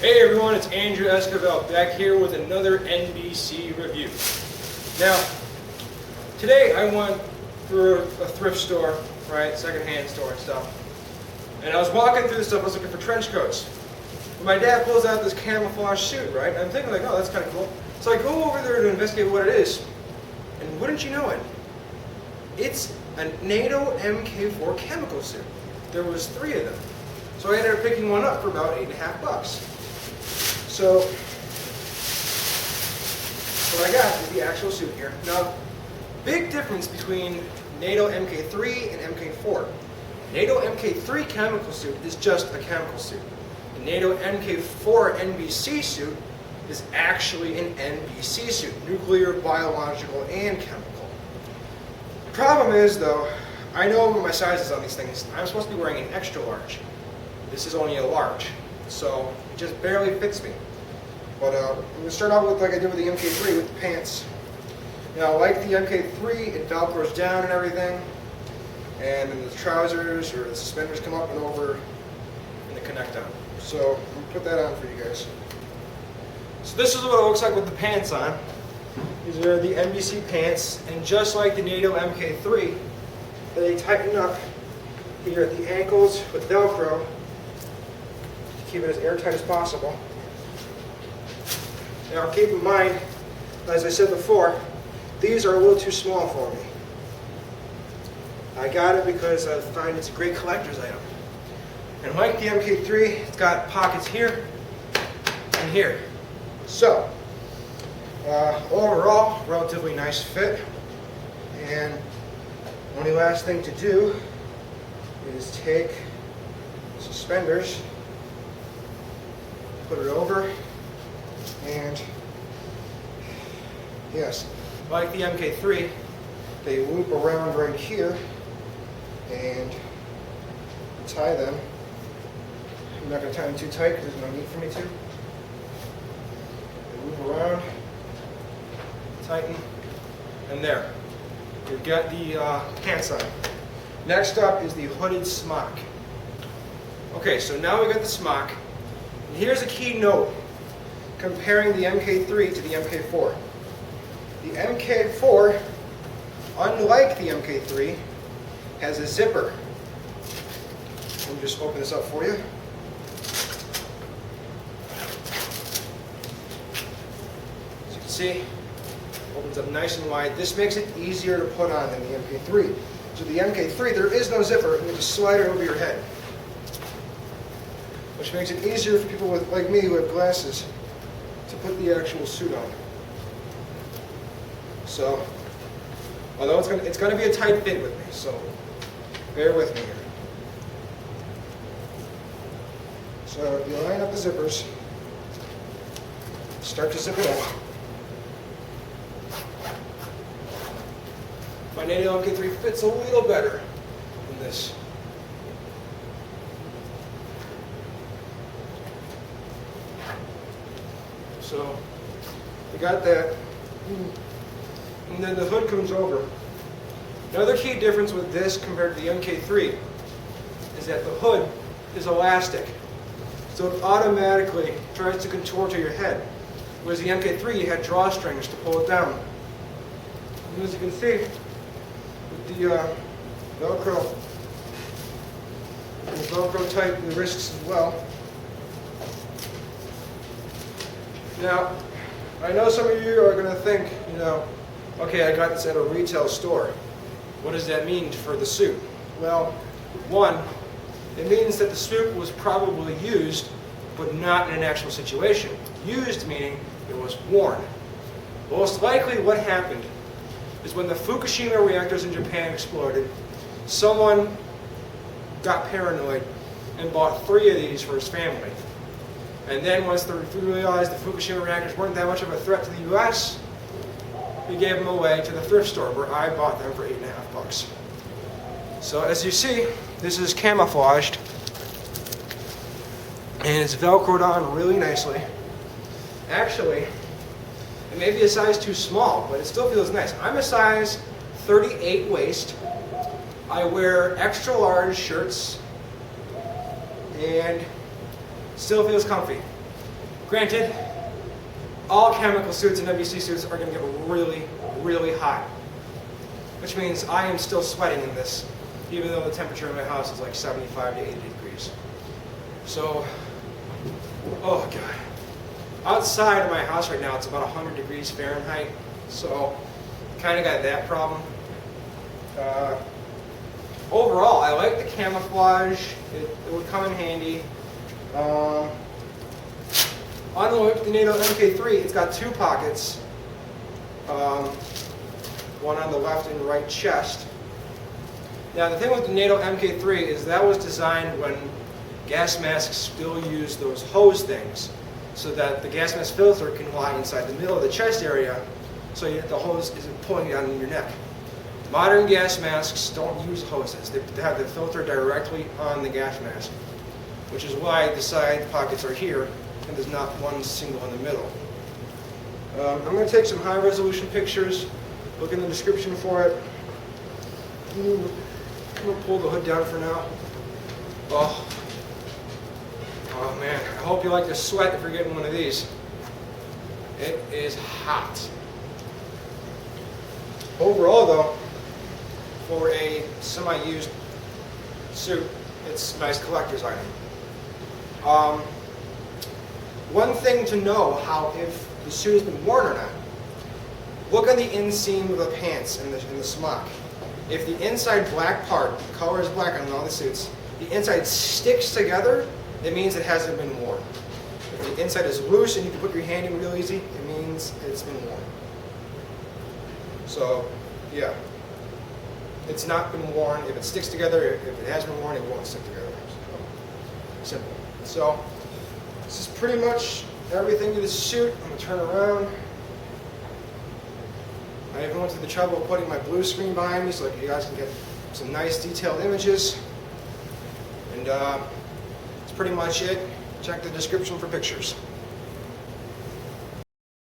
Hey everyone, it's Andrew Esquivel back here with another NBC review. Now, today I went through a thrift store, right, secondhand store and stuff. And I was walking through the stuff, I was looking for trench coats. And my dad pulls out this camouflage suit, right? And I'm thinking like, oh, that's kind of cool. So I go over there to investigate what it is. And wouldn't you know it? It's a NATO MK4 chemical suit. There was 3 of them. So I ended up picking one up for about $8.50. So what I got is the actual suit here. Now, big difference between NATO MK3 and MK4. NATO MK3 chemical suit is just a chemical suit. The NATO MK4 NBC suit is actually an NBC suit, nuclear, biological, and chemical. The problem is though, I know my sizes on these things. I'm supposed to be wearing an extra large. This is only a large, so it just barely fits me. But I'm going to start out with like I did with the MK3 with the pants. Now, like the MK3, it velcros down and everything, and then the trousers or the suspenders come up and over, and they connect on. So I'm going to put that on for you guys. So this is what it looks like with the pants on. These are the NBC pants, and just like the NATO MK3, they tighten up here at the ankles with Velcro to keep it as airtight as possible. Now keep in mind, as I said before, these are a little too small for me. I got it because I find it's a great collector's item. And like the MK3, it's got pockets here and here. So, overall, relatively nice fit. And only last thing to do is take the suspenders, put it over, and yes, like the MK3, they loop around right here and tie them. I'm not going to tie them too tight because there's no need for me to. They loop around, tighten, and there. You've got the pants on. Next up is the hooded smock. Okay, so now we got the smock. And here's a key note comparing the MK3 to the MK4. The MK4, unlike the MK3, has a zipper. Let me just open this up for you. As you can see, opens up nice and wide. This makes it easier to put on than the MK3. So the MK3, there is no zipper, and you just slide it over your head. Which makes it easier for people like me who have glasses to put the actual suit on. So, although it's going to be a tight fit with me, so bear with me here. So you line up the zippers, start to zip it up. My NATO MK3 fits a little better than this. So we got that, and then the hood comes over. Another key difference with this compared to the MK3 is that the hood is elastic, so it automatically tries to contour to your head, whereas the MK3 you had drawstrings to pull it down. And as you can see, with the Velcro tighten the wrists as well. Now, I know some of you are going to think, okay, I got this at a retail store. What does that mean for the suit? Well, one, it means that the suit was probably used, but not in an actual situation. Used meaning it was worn. Most likely what happened is when the Fukushima reactors in Japan exploded, someone got paranoid and bought 3 of these for his family. And then once they realized the Fukushima reactors weren't that much of a threat to the US, we gave them away to the thrift store where I bought them for $8.50. So as you see, this is camouflaged and it's Velcroed on really nicely. Actually, it may be a size too small, but it still feels nice. I'm a size 38 waist. I wear extra large shirts and still feels comfy. Granted, all chemical suits and NBC suits are going to get really, really hot, which means I am still sweating in this, even though the temperature in my house is like 75 to 80 degrees. So, oh God. Outside of my house right now, it's about 100 degrees Fahrenheit, so kind of got that problem. Overall, I like the camouflage. It would come in handy. Unlike the NATO MK3, it's got two pockets, one on the left and right chest. Now the thing with the NATO MK3 is that was designed when gas masks still use those hose things, so that the gas mask filter can lie inside the middle of the chest area, so the hose isn't pulling down in your neck. Modern gas masks don't use hoses. They have the filter directly on the gas mask, which is why the side pockets are here and there's not one single in the middle. I'm going to take some high resolution pictures. Look in the description for it. I'm going to pull the hood down for now. Oh man, I hope you like the sweat if you're getting one of these. It is hot. Overall though, for a semi-used suit, it's a nice collector's item. One thing to know how if the suit has been worn or not, look on the inseam of the pants in the smock. If the inside black part, the color is black on all the suits, the inside sticks together, it means it hasn't been worn. If the inside is loose and you can put your hand in real easy, it means it's been worn. So, yeah. It's not been worn. If it sticks together, if it has been worn, it won't stick together. So, simple. So, this is pretty much everything to the suit. I'm going to turn around. I even went to the trouble of putting my blue screen behind me so that you guys can get some nice detailed images. And that's pretty much it. Check the description for pictures.